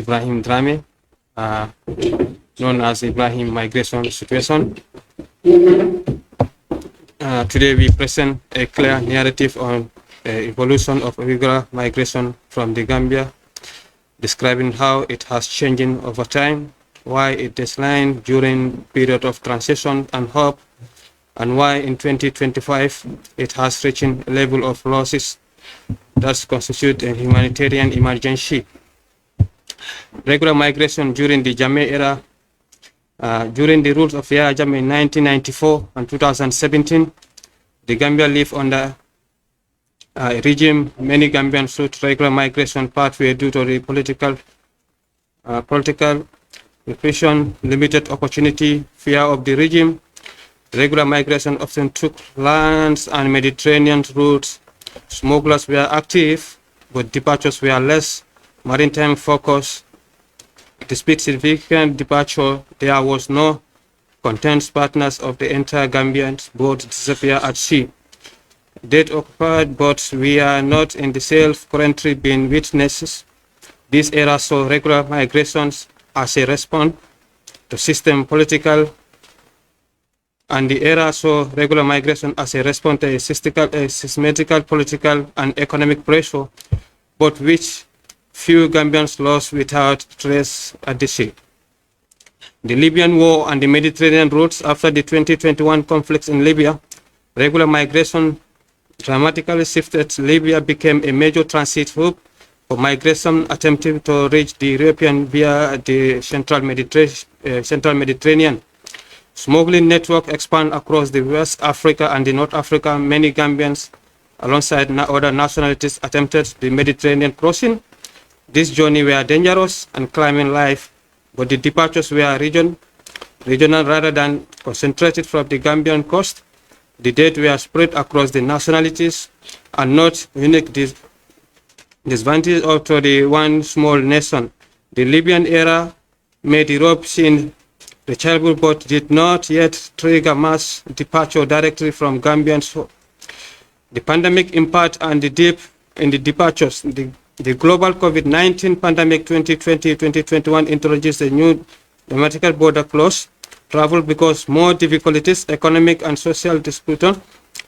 Ibrahim Drame, known as Ibrahim Migration Situation. Today we present a clear narrative on the evolution of irregular migration from the Gambia, describing how it has changed over time, why it declined during period of transition and hope, and why in 2025 it has reached a level of losses that constitute a humanitarian emergency. Regular migration during the Jammeh era, during the rules of Yahya Jammeh in 1994 and 2017, the Gambia lived under a regime many Gambians sought regular migration pathway due to the political repression, limited opportunity, fear of the regime. Regular migration often took lands and Mediterranean routes. Smugglers were active, but departures were less maritime focused. Despite significant departure, there was no content partners of the entire Gambian boat disappear at sea. Dead occupied, but we are not in the self currently being witnesses. This era saw regular migrations as a response to system political, and the era saw regular migration as a response to a systematical political and economic pressure, but which few Gambians lost without trace at the sea. The Libyan war and the Mediterranean routes after the 2021 conflicts in Libya, regular migration dramatically shifted. Libya became a major transit hub for migration attempting to reach the European via the central Mediterranean. Smuggling network expand across the West Africa and the North Africa. Many Gambians, alongside other nationalities, attempted the Mediterranean crossing. This journey were dangerous and climbing life, but the departures were regional rather than concentrated from the Gambian coast. The dead were spread across the nationalities and not unique disadvantage of to the one small nation. The Libyan era made Europe seen reachable but did not yet trigger mass departure directly from Gambians. The pandemic impact and the dip in the departures. The global COVID-19 pandemic 2020-2021 introduced a new dramatical border close travel because more difficulties, economic and social disputes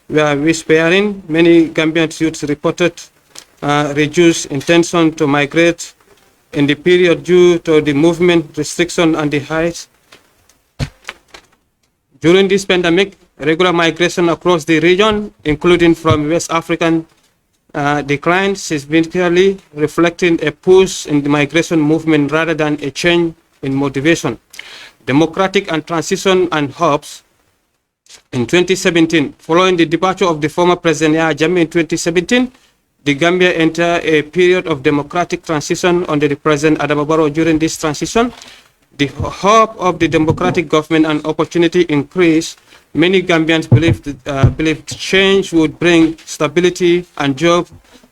were whispering. Many Gambian youths reported reduced intention to migrate in the period due to the movement restriction and the height. During this pandemic, regular migration across the region, including from West African, declined, significantly reflecting a push in the migration movement rather than a change in motivation. Democratic and transition and hopes. In 2017, following the departure of the former President Yahya Jammeh in 2017, the Gambia entered a period of democratic transition under the President Adama Barrow. During this transition, the hope of the democratic government and opportunity increased. Many Gambians believed change would bring stability and job.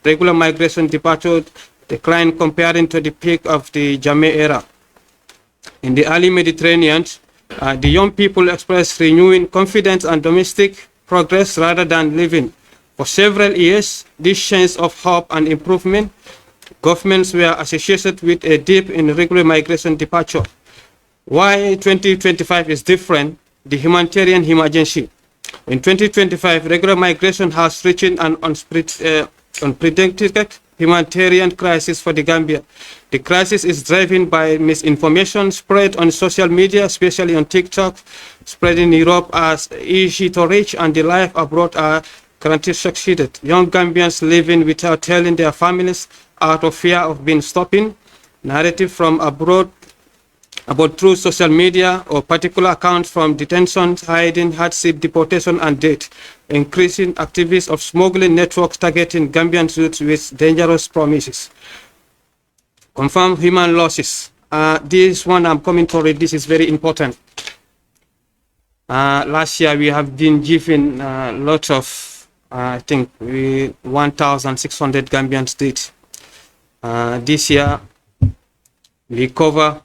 Regular migration departure declined comparing to the peak of the Jammeh era. In the early Mediterranean, the young people expressed renewing confidence and domestic progress rather than living. For several years, this sense of hope and improvement, governments were associated with a dip in regular migration departure. Why 2025 is different? The humanitarian emergency. In 2025, regular migration has reached an unprecedented humanitarian crisis for the Gambia. The crisis is driven by misinformation spread on social media, especially on TikTok, spread in Europe as easy to reach, and the life abroad are currently succeeded. Young Gambians living without telling their families out of fear of being stopping. Narrative from abroad about through social media or particular accounts from detention, hiding, hardship, deportation, and death. Increasing activities of smuggling networks targeting Gambian youths with dangerous promises. Confirmed human losses. This one I'm coming to read. This is very important. Last year we have been given a lot of, I think 1,600 Gambians dead. This year we cover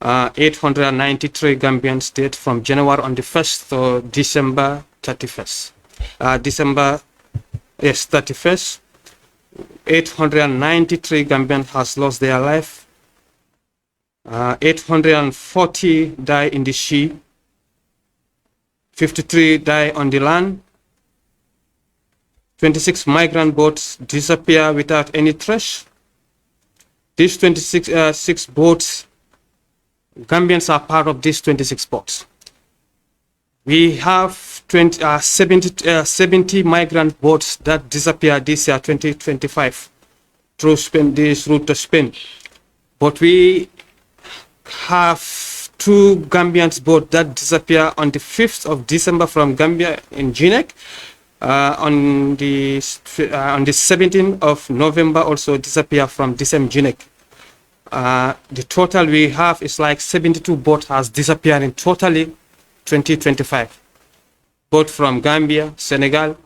893 Gambians dead from January on the 1st to December 31st. 31st. 893 Gambians has lost their life 840 die in the sea, 53 die on the land, 26 migrant boats disappear without any trace. These 26 boats, Gambians are part of these 26 boats. We have 70 migrant boats that disappeared this year, 2025, through Spain, this route to Spain. But we have 2 Gambian boats that disappear on the 5th of December from Gambia in Jinack. On the 17th of November also disappear from the same Jinack. The total we have is like 72 boats has disappeared in totally 2025. Both from Gambia, Senegal,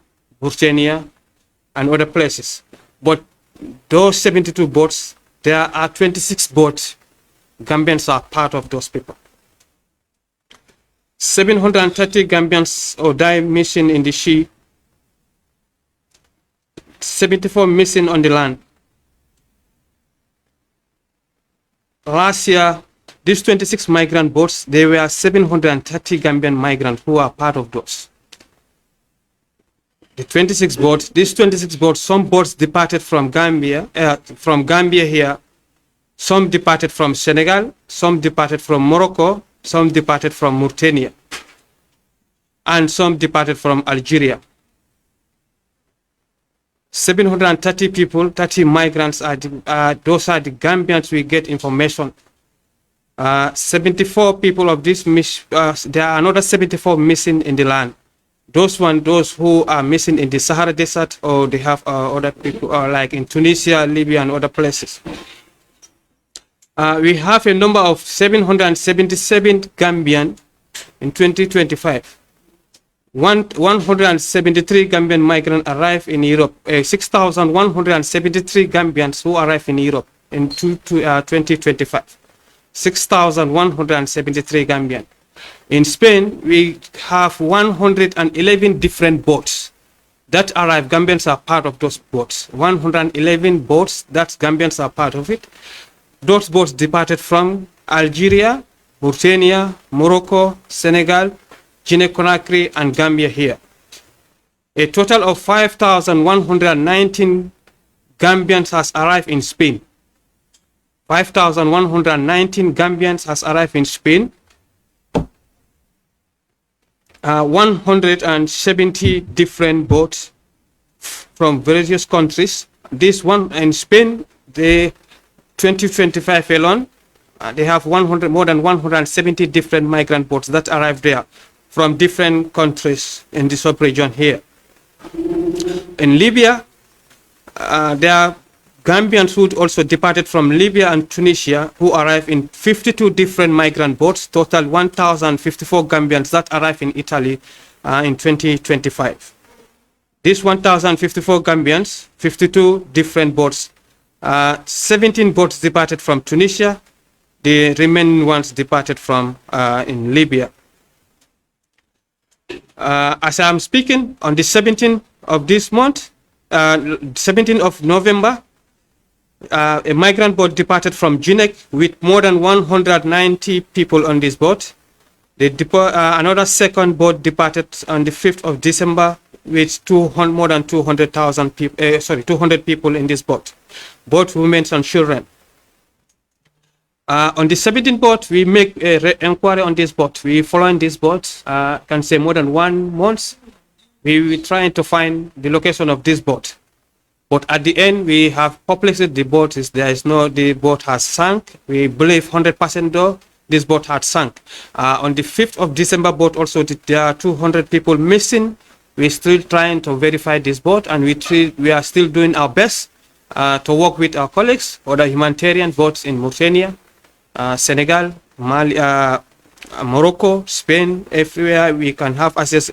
Mauritania, and other places. But those 72 boats, there are 26 boats. Gambians are part of those people. 730 Gambians or die missing in the sea. 74 missing on the land. Last year, these 26 migrant boats, there were 730 Gambian migrants who are part of those. The 26 boats, these 26 boats, some boats departed from Gambia here, some departed from Senegal, some departed from Morocco, some departed from Mauritania, and some departed from Algeria. 730 people, 30 migrants, those are the Gambians we get information. 74 people of this, there are another 74 missing in the land. Those who are missing in the Sahara Desert, or they have other people like in Tunisia, Libya, and other places. We have a number of 777 Gambian in 2025. 173 Gambian migrants arrived in Europe. 6,173 Gambians who arrived in Europe in 2025. 6,173 Gambian. In Spain, we have 111 different boats that arrive. Gambians are part of those boats. 111 boats that Gambians are part of it. Those boats departed from Algeria, Mauritania, Morocco, Senegal, Guinea-Conakry, and Gambia here. A total of 5,119 Gambians has arrived in Spain. 5,119 Gambians has arrived in Spain. 170 different boats from various countries. This one in Spain, the 2025 alone, they have more than 170 different migrant boats that arrived there from different countries in the sub-region here. In Libya, there are Gambians who also departed from Libya and Tunisia who arrived in 52 different migrant boats, total 1,054 Gambians that arrived in Italy in 2025. These 1,054 Gambians, 52 different boats, 17 boats departed from Tunisia, the remaining ones departed from in Libya. As I'm speaking, on the 17th of this month, 17th of November, a migrant boat departed from Jinack with more than 190 people on this boat. Another second boat departed on the 5th of December with more than 200,000 people. 200 people in this boat, both women and children. On the 17th boat, we make a inquiry on this boat. We follow in this boat. Can say more than 1 month. We were trying to find the location of this boat. But at the end, we have published the boat. The boat has sunk. We believe 100% though, this boat had sunk. On the 5th of December boat also, there are 200 people missing. We're still trying to verify this boat, and we are still doing our best to work with our colleagues, other humanitarian boats in Mauritania, Senegal, Mali, Morocco, Spain, everywhere we can have access,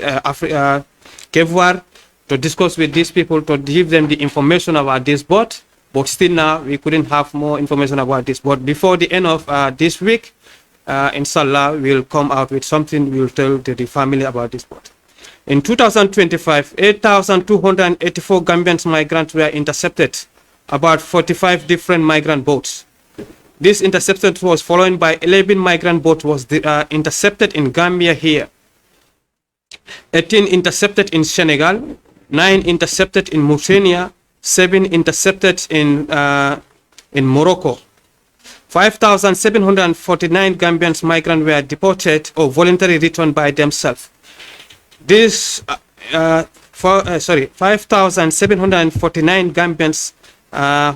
Cape Verde, to discuss with these people, to give them the information about this boat. But still now, we couldn't have more information about this boat. Before the end of this week, inshallah, we'll come out with something. We'll tell the family about this boat. In 2025, 8,284 Gambian migrants were intercepted, about 45 different migrant boats. This interception was followed by 11 migrant boats was intercepted in Gambia here. 18 intercepted in Senegal, 9 intercepted in Mauritania, 7 intercepted in Morocco. 5,749 Gambian migrants were deported or voluntarily returned by themselves. This 5,749 Gambians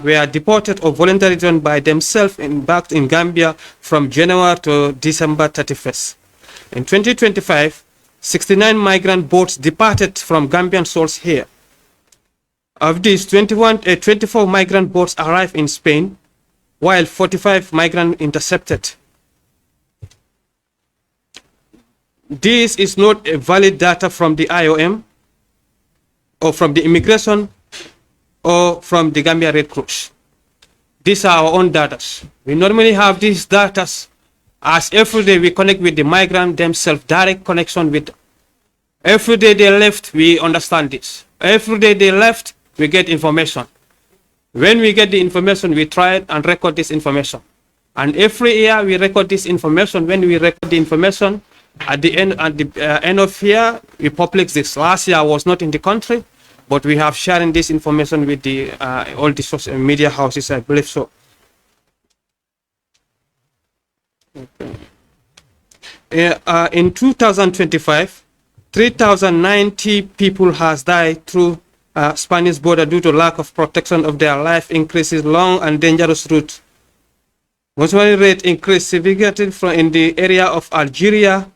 were deported or voluntarily returned by themselves back in Gambia from January to December 31st. In 2025, 69 migrant boats departed from Gambian shores here. Of these, 24 migrant boats arrived in Spain, while 45 migrants intercepted. This is not a valid data from the IOM or from the immigration or from the Gambia Red Cross. These are our own data. We normally have these data as every day we connect with the migrant themselves, direct connection with them. Every day they left, we understand this. Every day they left, we get information. When we get the information, we try and record this information. And every year we record this information. When we record the information, at the end of year, we publish this. Last year I was not in the country, but we have sharing this information with the all the social media houses, I believe so. Okay. In 2025, 3,090 people has died through Spanish border due to lack of protection of their life, increases long and dangerous routes. Mortality rate increased significantly in the area of Algeria,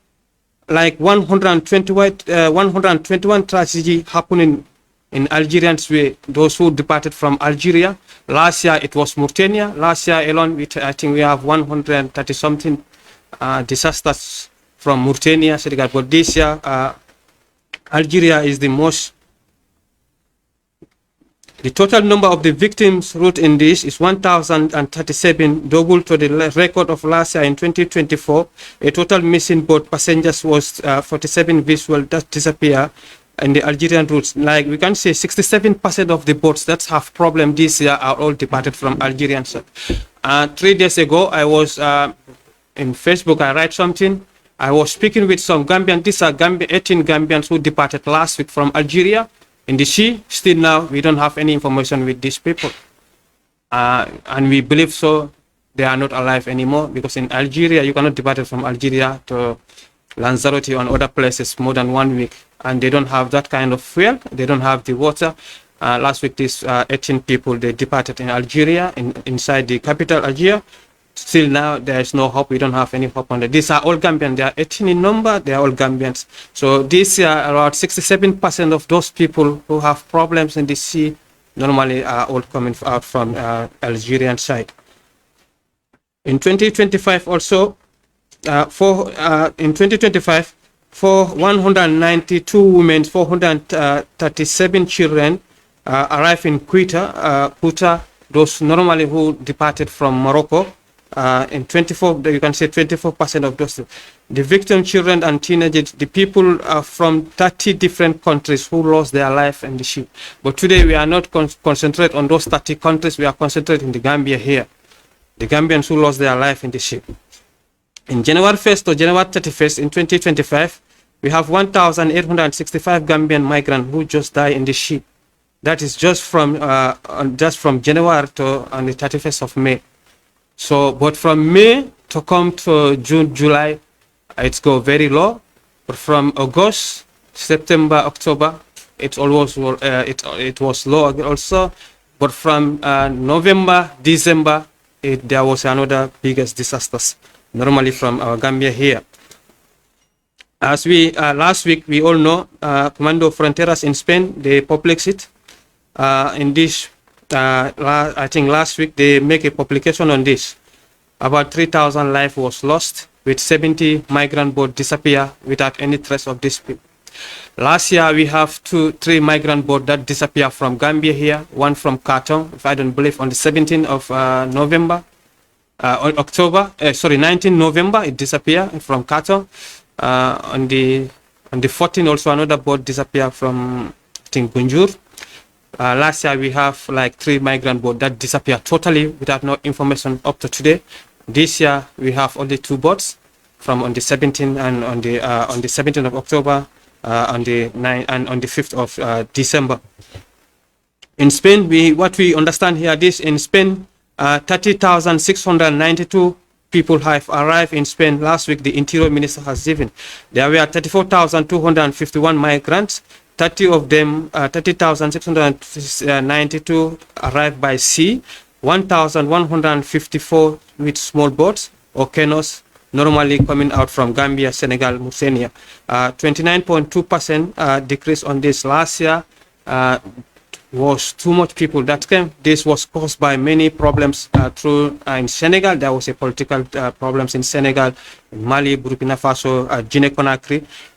like 121 tragedy happening in Algerians way, those who departed from Algeria. Last year it was Mauritania. Last year alone, I think we have 130 something disasters from Mauritania, Senegal. But this year, Algeria is the most. The total number of the victims route in this is 1,037, double to the record of last year in 2024. A total missing boat passengers was 47 visual that disappear in the Algerian routes. Like we can say 67% of the boats that have problem this year are all departed from Algerian side. 3 days ago, I was in Facebook, I write something. I was speaking with some Gambian, these are 18 Gambians who departed last week from Algeria. In the sea, still now, we don't have any information with these people. And we believe so, they are not alive anymore, because in Algeria, you cannot depart from Algeria to Lanzarote and other places more than 1 week. And they don't have that kind of fuel, they don't have the water. Last week, these 18 people, they departed in Algeria, inside the capital, Algiers. Still now, there is no hope. We don't have any hope on that. These are all Gambians. They are 18 in number. They are all Gambians. So this year, around 67% of those people who have problems in the sea normally are all coming out from Algerian side. In 2025 also, in 2025, for 192 women, 437 children arrived in Quetta, those normally who departed from Morocco. In 24, you can say 24% of those, the victim children and teenagers, the people are from 30 different countries who lost their life in the ship. But today we are not concentrate on those 30 countries. We are concentrating in the Gambia here, the Gambians who lost their life in the ship. In January 1st to January 31st in 2025, we have 1,865 Gambian migrants who just died in the ship. That is just from January to on the 31st of May. So, but from May to come to June, July, it's go very low. But from August, September, October, it always it was low also. But from November, December, there was another biggest disasters. Normally from our Gambia here. As we last week, we all know Comando Fronteras in Spain, they published it. In this. I think last week they make a publication on this. About 3,000 lives was lost, with 70 migrant boats disappear without any trace of these people. Last year we have 3 migrant boats that disappear from Gambia here, one from Khartoum, if I don't believe, on the 17th of November, 19 November it disappeared from Khartoum. On the 14th also another boat disappeared from, I think, Gunjur. Last year we have like 3 migrant boats that disappeared totally without no information up to today. This year we have only 2 boats from on the 17th and on the 17th of October, on the 9th and on the 5th of December. In Spain, what we understand here, this in Spain, 30,692 people have arrived in Spain last week. The Interior Minister has given. There were 34,251 migrants. 30 of them, 30,692 arrived by sea, 1,154 with small boats or canoes, normally coming out from Gambia, Senegal, Mauritania. 29.2% decrease on this. Last year was too much people that came. This was caused by many problems in Senegal. There was a political problems in Senegal, in Mali, Burkina Faso, Jinack.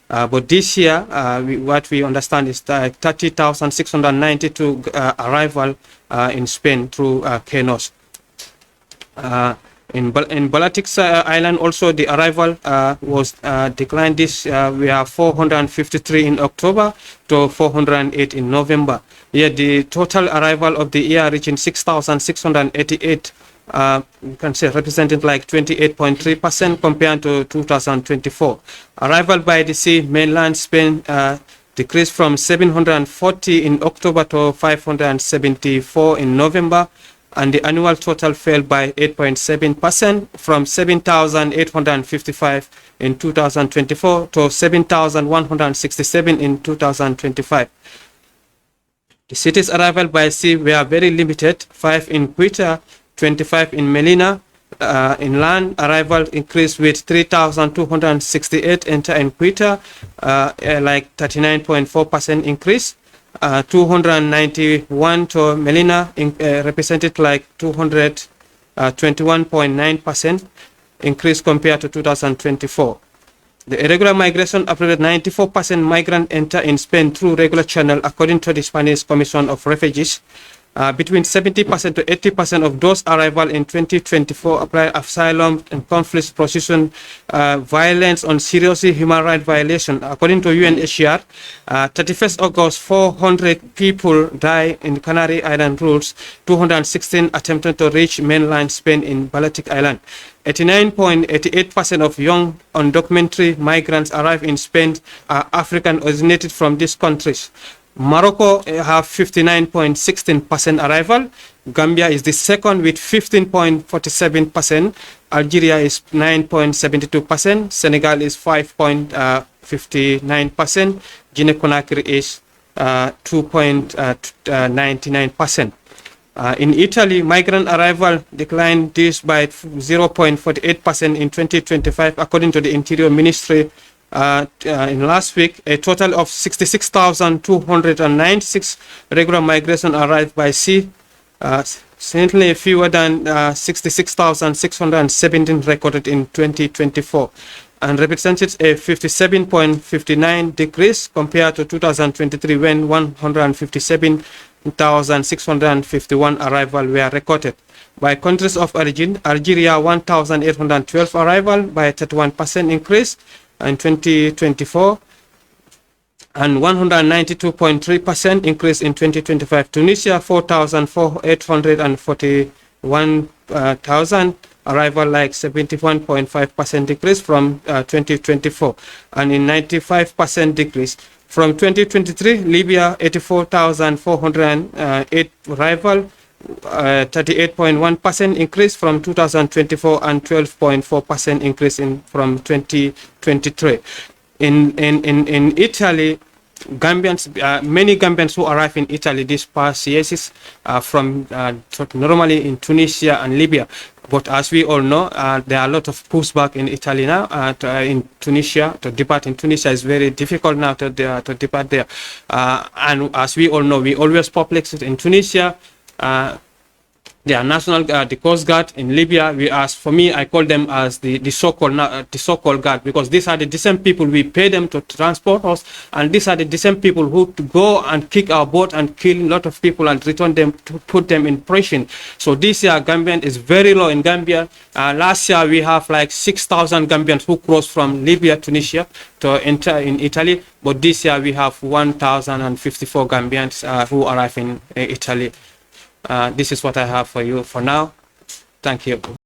But this year, what we understand is that 30,692 arrival in Spain through canoes. In Baltic Island also the arrival was declined. This we have 453 in October to 408 in November. Yet the total arrival of the year reaching 6,688, you can say representing like 28.3% compared to 2024. Arrival by the sea, mainland Spain decreased from 740 in October to 574 in November, and the annual total fell by 8.7% from 7,855 in 2024 to 7,167 in 2025. The city's arrival by sea were very limited, 5 in Quito, 25 in Melilla. In land, arrival increased with 3,268 enter in Quito, like 39.4% increase. 291 to Melilla represented like 221.9% increase compared to 2024. The irregular migration uploaded 94% migrant enter in Spain through regular channel, according to the Spanish Commission of Refugees. Between 70% to 80% of those arrival in 2024 applied asylum and conflict prostitution, violence on serious human rights violation. According to UNHCR, 31st August, 400 people died in Canary Island routes, 216 attempted to reach mainland Spain in Baltic Island. 89.88% of young undocumented migrants arrive in Spain are African originated from these countries. Morocco have 59.16% arrival. Gambia is the second with 15.47%. Algeria is 9.72%. Senegal is 5.59%. Guinea-Conakry is 2.99%. In Italy, migrant arrival declined this by 0.48% in 2025, according to the Interior Ministry. In last week, a total of 66,296 regular migration arrived by sea, certainly fewer than 66,617 recorded in 2024, and represented a 57.59 decrease compared to 2023, when 157,651 arrival were recorded. By countries of origin, Algeria 1,812 arrival by a 31% increase in 2024 and 192.3% increase in 2025. Tunisia 4,841,000 arrival, like 71.5% decrease from 2024 and in 95% decrease from 2023. Libya 84,408 arrival, 38.1% increase from 2024 and 12.4% increase from 2023. In Italy, Gambians, many Gambians who arrived in Italy this past years from normally in Tunisia and Libya. But as we all know, there are a lot of pushback in Italy now. In Tunisia, to depart in Tunisia is very difficult now to depart there. And as we all know, we always perplexed in Tunisia. They are national the Coast Guard in Libya. For me, I call them as the so-called guard, because these are the decent people. We pay them to transport us, and these are the decent people who to go and kick our boat and kill a lot of people and return them to put them in prison. So this year Gambian is very low in Gambia. Last year we have like 6,000 Gambians who crossed from Libya, Tunisia to enter in Italy, but this year we have 1,054 Gambians who arrive in Italy. This is what I have for you for now. Thank you.